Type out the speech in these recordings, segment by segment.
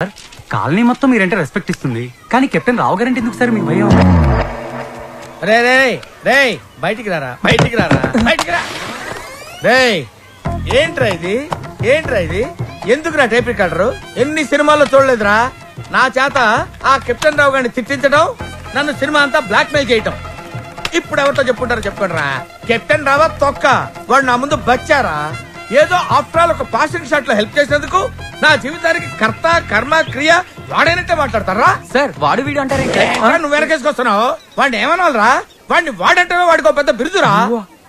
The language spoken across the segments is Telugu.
కాలనీ మొత్తం మీరంటే రెస్పెక్ట్ ఇస్తుంది, కానీ కెప్టెన్ రావు గారంటే ఎందుకు సార్ మీ భయం? రే రే రే బయటికి రారా, బయటికి రారా, బయటికి రా. రే ఏంట్రా ఇది ఎందుకురా టేప్ రికార్డరు? ఎన్ని సినిమాల్లో చూడలేదురా నా చేత ఆ కెప్టెన్ రావు గారిని తిట్టించడం, నన్ను సినిమా అంతా బ్లాక్ మెయిల్ చేయటం. ఇప్పుడు ఎవరితో చెప్పుకుంటారో చెప్పుకోండిరా. కెప్టెన్ రావా తొక్క, వాడు నా ముందు బచ్చారా? ఏదో ఆఫ్టర్ ఆల్ ఒక పాసింగ్ షాట్ లో హెల్ప్ చేసినందుకు నా జీవితానికి కర్త కర్మ క్రియ వాడైనట్టే మాట్లాడతారా సార్? వాడు వీడు అంటారు, నువ్వు వెనకేసుకొస్తున్నావు. వాడిని ఏమనాలరా? వాడిని వాడంటే వాడికి ఒక పెద్ద బిరుదురా.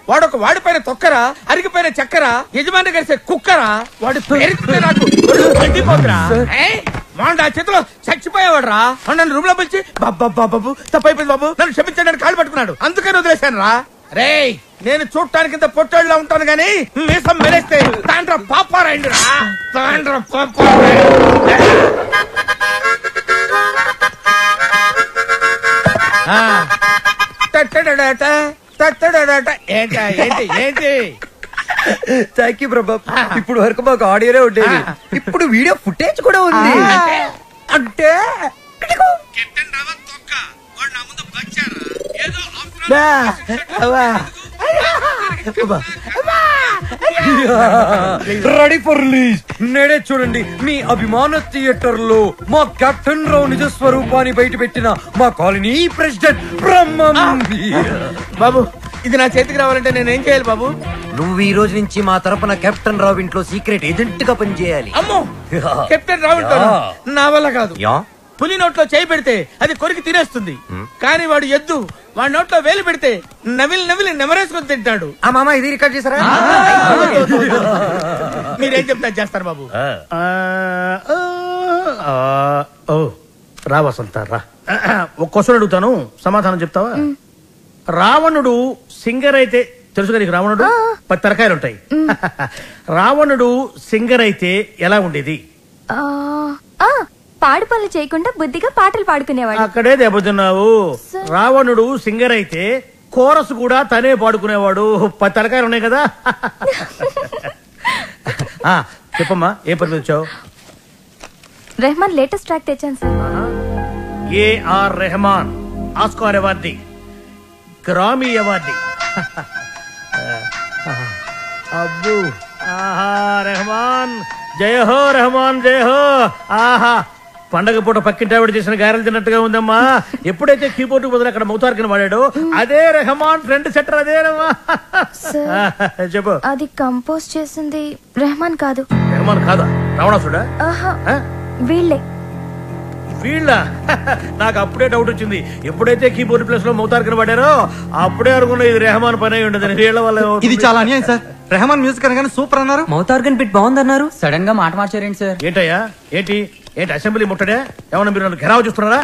వాడొక వాడిపైన తొక్కరా, అరిగిపోయిన చక్కరా, యజమాని కలిసే కుక్కరా. వాడి పేరు నాకు మండిపోతురా. వాడు ఆ చేతిలో చచ్చిపోయేవాడు రా. నన్ను రూమ్ లో పిలిచి బాబు తప్పైపోయింది బాబు, నన్ను క్షమించడానికి కాళ్ళు పట్టుకున్నాడు, అందుకని వదిలేశాను రా. రే నేను చూడటానికి ఇంత పొట్టోళ్ళ ఉంటాను గానీ మీసం మెరేస్తే తాండ్ర పాపారాయండి రా, తాండ్ర ఏంటి థ్యాంక్ యూ ప్రభా. ఇప్పుడు వరకు మాకు ఆడియోనే ఉండేది, ఇప్పుడు వీడియో ఫుటేజ్ కూడా ఉంది. అంటే రెడీ ఫర్ రిలీజ్. నేడే చూడండి మీ అభిమాన థియేటర్ లో మా కెప్టెన్ రావు నిజ స్వరూపాన్ని బయట పెట్టిన మా కాలనీ ప్రెసిడెంట్ బ్రహ్మం. బాబు ఇది నా చేతికి రావాలంటే నేనేం చేయాలి బాబు? నువ్వు ఈ రోజు నుంచి మా తరపున కెప్టెన్ రావు ఇంట్లో సీక్రెట్ ఏజెంట్ గా పనిచేయాలి. అమ్మో కెప్టెన్ రావు ఇంట్లో నా వల్ల కాదు. పులి నోట్లో చేయి పెడితే అది కొరికి తినేస్తుంది, కానీ వాడు ఎద్దు. వాడి నోట్లో వేలు పెడితే నవిలి నెమరేసుకొని తింటాడు. ఆ మామ ఇది రికార్డ్ చేశారా? మీరేం చెప్తా చేస్తారు బాబు? రా వసంత రా. ఒక క్వశ్చన్ అడుగుతాను, సమాధానం చెప్తావా? రావణుడు సింగర్ అయితే తెలుసుగా నీకు? రావణుడు 10 తరకాయలు ఉంటాయి. రావణుడు సింగర్ అయితే ఎలా ఉండేది? పాడు పనులు చేయకుండా బుద్ధిగా పాటలు పాడుకునేవాడు. అక్కడే దెబ్బతున్నావు. రావణుడు సింగర్ అయితే కోరస్ కూడా తనే పాడుకునేవాడు. 10 తరకాయలు ఉన్నాయి కదా. చెప్పమ్మా ఏ పని వచ్చావు? రెహమాన్ లేటెస్ట్ ట్రాక్ తెచ్చాను sir. A R Rehman Oscar awardee, Grammy awardee. అబ్బు ఆహా రెహమాన్ జయ హో, రెహమాన్ జయ హో. ఆహా పండగ పూట పక్కింటి ఆవిడ చేసిన గారెలు తిన్నట్టుగా ఉందమ్మా. ఎప్పుడైతే కీబోర్డ్ బదులు అక్కడ మౌతార్కిని వాడాడో అదే రెహమాన్ ఫ్రెండ్ సెటర్ అదేనమ్మా. చెప్పు. అది కంపోజ్ చేసింది రెహమాన్ కాదు. రెహమాన్ కాదా? రావణాసుడా? వీళ్ళే. వీళ్ళ? నాకు అప్పుడే డౌట్ వచ్చింది. ఎప్పుడైతే కీబోర్డ్ ప్లేస్ లో మౌతార్కిని వాడారో అప్పుడే అనుకున్నా ఇది రెహమాన్ పని అయి ఉండదు. వీళ్ళ వల్ల ఇది చాలా అన్యాయం సార్. రెహమాన్ మ్యూజిక్ అనగానే సూపర్ అన్నారు, మౌతార్గన్ బిట్ బాగుందన్నారు, సడన్ గా మాట మార్చారేంటి సార్? ఏంటయ్యా ఏంటి అసెంబ్లీ ముట్టడే? ఏమన్నా మీరు నన్ను ఘెరావు చూస్తున్నారా?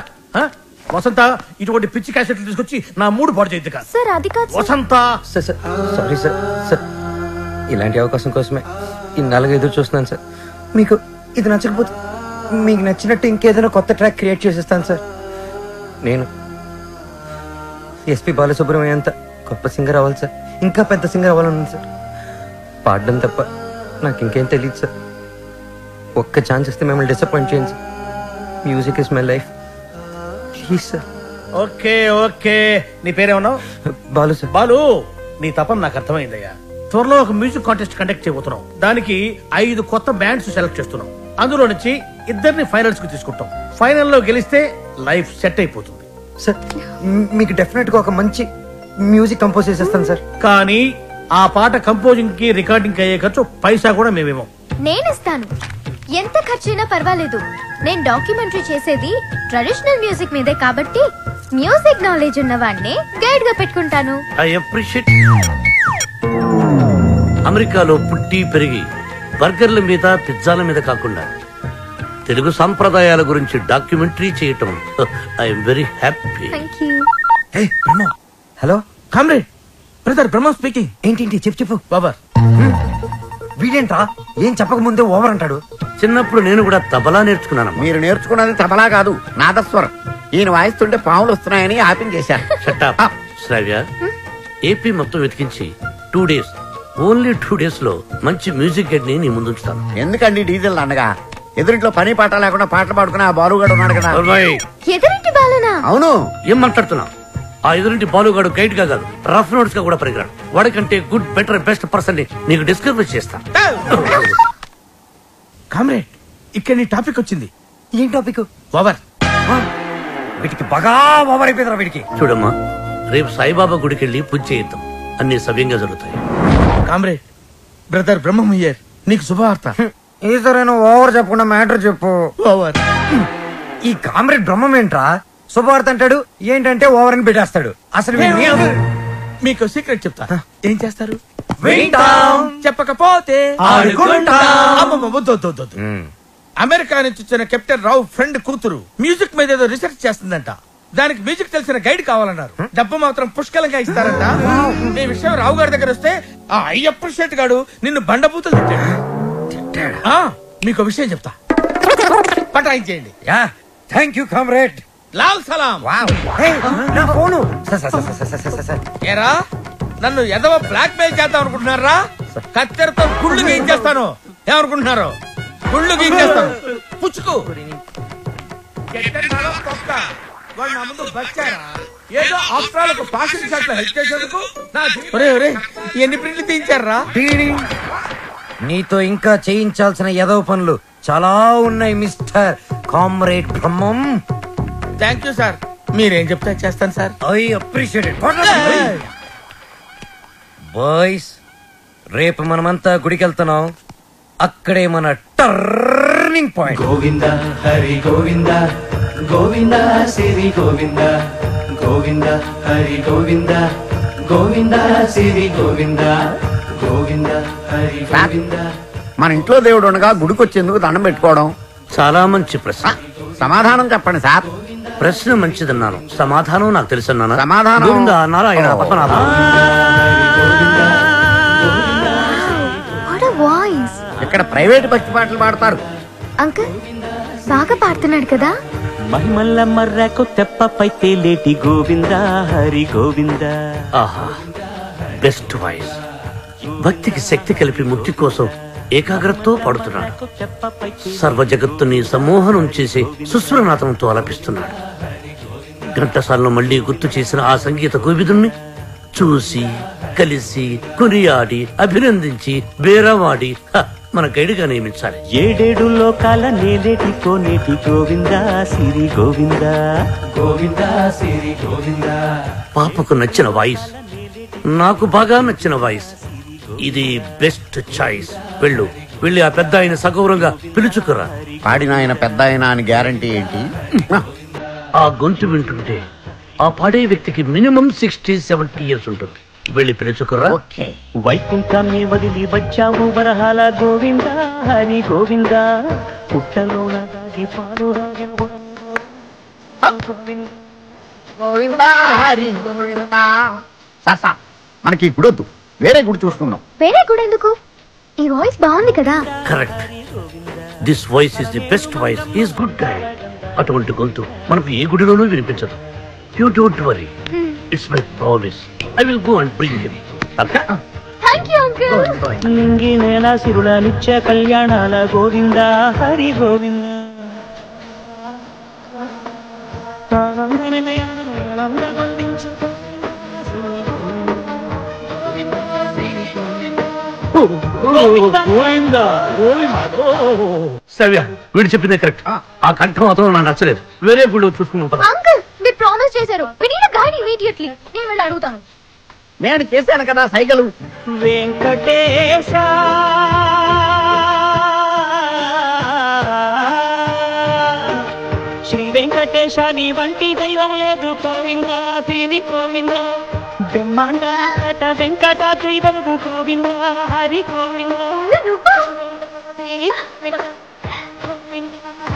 వసంత ఇటువంటి పిచ్చి క్యాసెట్లు తీసుకొచ్చి నా మూడు పాడు చేయద్దు కాదు వసంత. సారీ సార్, సార్ ఇలాంటి అవకాశం కోసమే ఇన్నాళ్ళుగా ఎదురు చూస్తున్నాను సార్. మీకు ఇది నచ్చకపోతే మీకు నచ్చినట్టు ఇంకేదైనా కొత్త ట్రాక్ క్రియేట్ చేసేస్తాను సార్. నేను ఎస్పి బాలసుబ్రహ్మణ్యం అంత గొప్ప సింగర్ అవ్వాలి సార్, ఇంకా పెద్ద సింగర్ అవ్వాలన్నాను సార్. పాడడం తప్ప నాకు ఇంకేం తెలియదు సార్. ఒక్క ఛాన్స్ ఇస్తే మిమ్మల్ని డిసప్పాయింట్ చేయండి sir. Music is my life, please sir. Okay okay, నీ పేరేమన్నావు? బాలు సార్. బాలు, నీ తపన నాకు అర్థమైందయ్యా. త్వరలో ఒక మ్యూజిక్ కాంటెస్ట్ కండక్ట్ చేయబోతున్నాం. దానికి 5 కొత్త బ్యాండ్స్ సెలెక్ట్ చేస్తున్నాం. అందులో నుంచి 2 ఫైనల్స్ కు తీసుకుంటాం. ఫైనల్లో గెలిస్తే లైఫ్ సెట్ అయిపోతుంది సార్. మీకు డెఫినెట్ గా ఒక మంచి మ్యూజిక్ కంపోజ్ చేసేస్తాను సార్. కానీ ఆ పాట కంపోజింగ్ కి రికార్డింగ్ అయ్యే ఖర్చు పైసా కూడా మేమేమో. నేనిస్తాను, ఎంత ఖర్చైనా పర్వాలేదు. నేను డాక్యుమెంటరీ చేసేది ట్రెడిషనల్ మ్యూజిక్ మీదే కాబట్టి మ్యూజిక్ నాలెడ్జ్ ఉన్న వాడిని గైడ్ గా పెట్టుకుంటాను. I appreciate. అమెరికాలో పుట్టి పెరిగి బర్గర్ల మీద పిజ్జాల మీద కాకుండా తెలుగు సంప్రదాయాల గురించి డాక్యుమెంటరీ చేయటం I'm very happy. Hello comrade, brother Brahma speaking. ఏంటి చెప్పు బాబా. వీడేంట్రా ఏం చెప్పక ముందే ఓవర్ అంటాడు. చిన్నప్పుడు నేను కూడా తబలా నేర్చుకున్నాను. మీరు నేర్చుకున్నది తబలా కాదు, నాదస్వరం. ఈయన వాయిస్తుంటే పాములు వస్తున్నాయని ఆపించేశారు. శ్రావ్య, ఏపీ మొత్తం వెతికించి 2 days, ఓన్లీ 2 days లో మంచి మ్యూజిక్ గైడ్ ని నీ ముందుంచుతాను. ఎందుకండి డీజిల్ అనగా ఎదురింట్లో పని పాట లేకుండా పాటలు పాడుకుని ఆ బాలుగాడు ఉన్నాడు కదా. ఎదురింటి బాలునా? అవును. ఏం మాట్లాడుతున్నా? ఆ ఎదురింటి బాలుగాడు గైడ్ గా కాదు, రఫ్ నోట్స్ గా కూడా పరిగరాడు. వాడికంటే గుడ్, బెటర్, బెస్ట్ పర్సన్ ని నీకు డిస్కవర్ చేస్తా. కామ్రేడ్, ఇక్కడ నీ టాపిక్ వచ్చింది. ఏం టాపిక్? ఓవర్. వీటికి బాగా ఓవర్ అయిపోయిందిరా వీడికి. చూడమ్మా, రేపు సాయిబాబా గుడికి వెళ్ళి పూజ చేయిద్దాం, అన్ని సవ్యంగా జరుగుతాయి. కామ్రేడ్, బ్రదర్ బ్రహ్మయ్యర్, నీకు శుభవార్త. ఈసారైనా ఓవర్ చెప్పకుండా మ్యాటర్ చెప్పు. ఓవర్. ఈ కామ్రేడ్ బ్రహ్మం ఏంట్రా శుభవార్త అంటాడు, ఏంటంటే ఓవర్ అని పెట్టేస్తాడు. అసలు మీకు సీక్రెట్ చెప్తా. ఏం చేస్తారు? వింటాం. చెప్పకపోతే ఆడుకుంటాం. అమ్మమ్మ, వద్దు, వద్దు, వద్దు, వద్దు. అమెరికా నుంచి వచ్చిన కెప్టెన్ రావు ఫ్రెండ్ కూతురు మ్యూజిక్ మీద ఏదో రీసెర్చ్ చేస్తుందంట. దానికి మ్యూజిక్ తెలిసిన గైడ్ కావాలన్నారు. డబ్బు మాత్రం పుష్కలంగా ఇస్తారంట. ఈ విషయం రావు గారి దగ్గర వస్తే ఆ అయ్యప్ప షెట్ గాడు నిన్ను బండబూతులు తిట్టాడు. మీకు విషయం చెప్తా, పటాయించేయండి. Thank you comrade. లాల్ సలాం. నా ఫోను. ఏరా, నన్ను ఎదవ బ్లాక్ మెయిల్ చేద్దాం అనుకుంటున్నారా? కత్తెరతో గుళ్ళు గీయించేస్తాను. ఏమనుకుంటున్నారు? గుళ్ళు గీయించేస్తాను. పుచ్చుకు. వాడు నా ముందు బచ్చారా? ఏదో ఆఫ్రాలకు పాసింగ్ షాట్ లో హెల్ప్ చేసేందుకు ఎన్ని ప్రింట్లు తీయించారా? నీతో ఇంకా చేయించాల్సిన ఎదవ పనులు చాలా ఉన్నాయి mister comrade Brahmam. Thank you sir. మీరేం చెప్తా చేస్తాను sir. I appreciate it. Boys, రేపు మనమంతా గుడికి వెళ్తున్నాం. అక్కడే మన టర్నింగ్ పాయింట్. గోవింద హరి గోవింద, గోవింద సిరి గోవింద, గోవింద హరి గోవింద, గోవింద సిరి గోవింద, గోవింద హరి గోవింద. మన ఇంట్లో దేవుడు ఉండగా గుడికి వచ్చేందుకు దండం పెట్టుకోవడం చాలా మంచి ప్రశ్న. సమాధానం చెప్పండి సార్. ప్రశ్న మంచిదన్నాను, సమాధానం నాకు తెలుసన్నాను. సమాధానం Govinda Narayana Padmanabha. What a voice. ఇక్కడ ప్రైవేట్ భక్తి పాటలు పాడతారు. అంకుల్ బాగా పాడుతున్నాడు కదా. మహిమల్ల మర్రకు తెప్పపై తేలేటి గోవింద హరి గోవింద. ఆహా, బెస్ట్ వాయిస్. భక్తికి శక్తి కలిపి ముక్తి కోసం ఏకాగ్రతతో పాడుతున్నాడు. సర్వ జగత్తుని సమ్మోహనం చేసి సుస్వరనాథంతో ఆలపిస్తున్నాడు. ఘంటసాలను మళ్లీ గుర్తు చేసిన ఆ సంగీత కోవిదుణ్ణి చూసి, కలిసి, కొనియాడి, అభినందించి, బేరవాడి మన గైడ్గా నియమించాలి. ఏడేడు లోకాల నేలేటి కోనేటి గోవింద సిరి గోవింద, గోవింద సిరి గోవింద. పాపకు నచ్చిన వాయిస్, నాకు బాగా నచ్చిన వాయిస్. ఇది బెస్ట్ చాయిస్. వెళ్ళి ఆ పెద్ద ఆయన సగౌరవంగా పిలుచుకురా. పాడిన ఆయన పెద్ద ఆయన అని గ్యారంటీ ఏంటి? ఆ గొంతు వింటుంటే ఆ పాడే వ్యక్తికి మినిమం 60-70 years ఉంటుంది. వెళ్ళి పిలుచుకురా. వైకుంఠాన్ని వదిలి వచ్చావు వరహాల గోవింద హరి గోవింద, పుట్టలోన దాగి పాలు మనకి గుడొద్దు, వేరే గుడి చూసుకుందాం. వేరే గుడి ఎందుకు? ఈ వాయిస్ బాగుంది కదా. Correct. This voice is the best voice. Is good guy. అటువంటి గొంతు మనకు ఏ గుడిలోనూ వినిపించదు. You don't worry, it's my promise. I will go and bring him. Thank you uncle. లింగి నేల సిరుల నిత్య కళ్యాణాల గోవింద హరి గోవింద. సవ్య, వీడు చెప్పిందే కరెక్ట్. ఆ కంఠం అతను నాకు నచ్చలేదు. వేరే గుడి చూసుకున్నాం. అంకుల్ మీరు ప్రామిస్ చేశారు. We need a guide immediately. నేను వెళ్ళి అడుగుతాను. నేను చేశాను కదా సైకిల్. వెంకటేశ శ్రీ వెంకటేశ నీ వంటి దైవం లేదు గోవింద తిని గోవింద. బ్రహ్మాండ వెంకట దైవం గోవింద హరి గోవింద,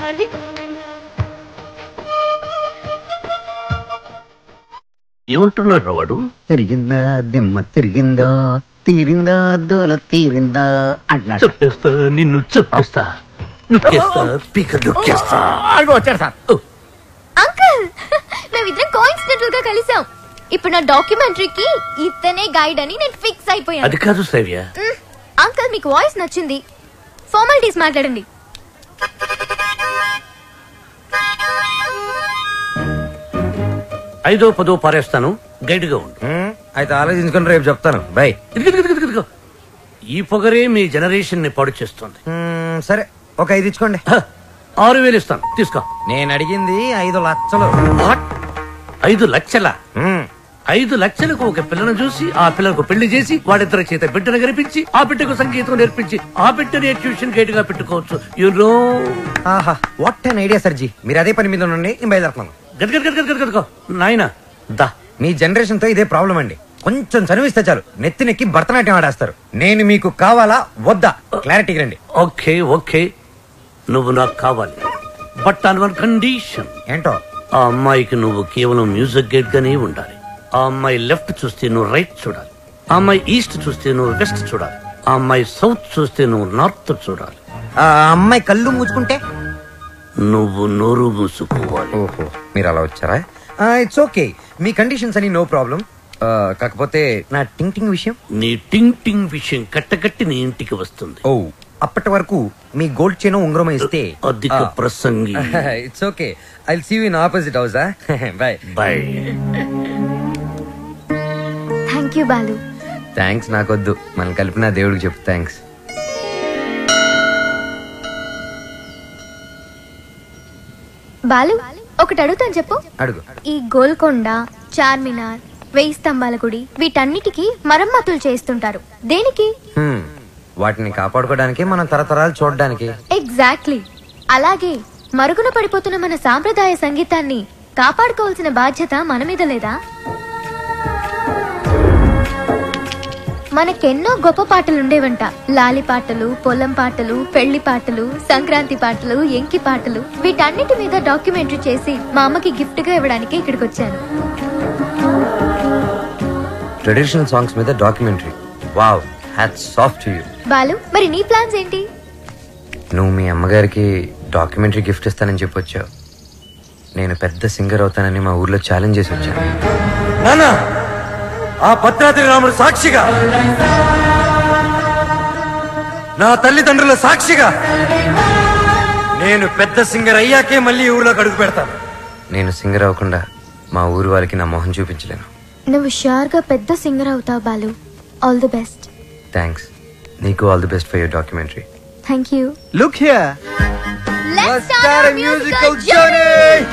హరి గోవింద. ఏమంటున్నాడు వాడు? తిరిగిందా దిమ్మ తిరిగిందా, తీరిందా దోల తీరిందా అంటున్నాడు. చెప్పేస్తా, నిన్ను చెప్పేస్తా, నొక్కేస్తా, పీక నొక్కేస్తా. వచ్చారు సార్. అంకుల్ మేమిద్దరం కోఇన్సిడెంటల్ గా కలిసాం. ఇప్పుడు నా డాక్యుమెంటరీకి ఇతనే గైడ్ అని నేను ఫిక్స్ అయిపోయాను. అది కాదు శ్రావ్య. అంకుల్ మీకు వాయిస్ నచ్చింది, ఫార్మాలిటీస్ మాట్లాడండి. 5ో 10ో పారేస్తాను, గైడ్ గా ఉండు. అయితే ఆలోచించుకుని రేపు చెప్తాను. బై. ఇదిగో. ఈ పొగరే మీ జనరేషన్ ని పాడు చేస్తుంది. సరే, ఒక 5 ఇచ్చుకోండి. 6,000 ఇస్తాను, తీసుకో. నేను అడిగింది 5 లక్షలు. 5 లక్షల? 5 లక్షలకు ఒక పిల్లను చూసి ఆ పిల్లకు పెళ్లి చేసి వాడిద్దరి చేత బిడ్డను కనిపించి ఆ బిడ్డకు సంగీతం నేర్పించి ఆ బిడ్డని ట్యూషన్ గైడ్ గా పెట్టుకోవచ్చు. ఆహా, వాట్ అన్ ఐడియా సర్జీ. మీరు అదే పని మీద ఉండండి, నేను బయలుదేరుతున్నాను. గదగదగదగదగో నాయనా దా. మీ జనరేషన్ తో ఇదే ప్రాబ్లం అండి. కొంచెం చదివిస్తే చాలు నెత్తినెక్కి భరతనాట్యం ఆడేస్తారు. నేను మీకు కావాలా వద్దా క్లారిటీకి రండి. ఓకే, నువ్వు నాకు కావాలి, బట్ ఆన్ వన్ కండిషన్. ఏంటో? ఆ అమ్మాయికి నువ్వు కేవలం మ్యూజిక్ గైడ్ గానే ఉండాలి. ఆ అమ్మాయి లెఫ్ట్ చూస్తే నువ్వు రైట్ చూడాలి, ఆ అమ్మాయి ఈస్ట్ చూస్తే నువ్వు వెస్ట్ చూడాలి, ఆ అమ్మాయి సౌత్ చూస్తే నువ్వు నార్త్ చూడాలి. ఆ అమ్మాయి కళ్ళు మూసుకుంటే నువ్వు నోరు మూసుకోవాలి. ఓహో, మీరు అలా వచ్చారా? It's okay. మీ కండిషన్స్ అని నో ప్రాబ్లం. కాకపోతే నా టింగ్ విషయం. నీ టింగ్ విషయం కట్టకట్టి నీ ఇంటికి వస్తుంది. ఓ, అప్పటి వరకు మీ గోల్డ్ చైన్ ఉంగరం ఇస్తే అధిక ప్రసంగి. It's okay. I will see you in opposite house. Bye. Thank you Balu. Thanks నాకొద్దు, మనం కలిపిన దేవుడికి చెప్పు థ్యాంక్స్. బాలు, ఒకటి అడుగుతాను, చెప్పు. అడుగు. ఈ గోల్కొండ, చార్మినార్, 1000 స్తంభాల గుడి, వీటన్నిటికీ మరమ్మతులు చేస్తుంటారు. దేనికి? వాటిని కాపాడుకోవడానికి, మనం తరతరాలు చూడడానికి. ఎగ్జాక్ట్లీ. అలాగే మరుగున పడిపోతున్న మన సాంప్రదాయ సంగీతాన్ని కాపాడుకోవాల్సిన బాధ్యత మన మీద లేదా? మనకెన్నో గొప్ప పాటలుండేవంట. లాలి పాటలు, పొలం పాటలు, పెళ్లి పాటలు, సంక్రాంతి పాటలు, ఎంకి పాటలు. వీటన్నిటి మీద డాక్యుమెంటరీ చేసి మా అమ్మకి గిఫ్ట్ గా ఇవ్వడానికి ఇక్కడికి వచ్చాను. ట్రెడిషనల్ సాంగ్స్ మీద documentary. Wow, hats off to you. Balu, మరి నీ ప్లాన్స్ ఏంటి? నువ్వు మీ అమ్మగారికి డాక్యుమెంటరీ గిఫ్ట్ ఇస్తానని చెప్పొచ్చావు. నేను పెద్ద సింగర్ అవుతానని మా ఊర్లో ఛాలెంజ్ చేసి వచ్చాను. నానా, ఆ భద్రాద్రి రాముడు సాక్షిగా, నా తల్లిదండ్రుల సాక్షిగా, నేను పెద్ద సింగర్ అయ్యాకే మళ్ళీ ఊర్లోకి అడుగు పెడతాను. నేను సింగర్ అవ్వకుండా మా ఊరు వాళ్ళకి నా మొహం చూపించలేను. నువ్వు షూర్ గా పెద్ద సింగర్ అవుతావు Balu. All the best. Thanks. నీకు all the best for your documentary. Thank you. Look here. Let's start our musical journey.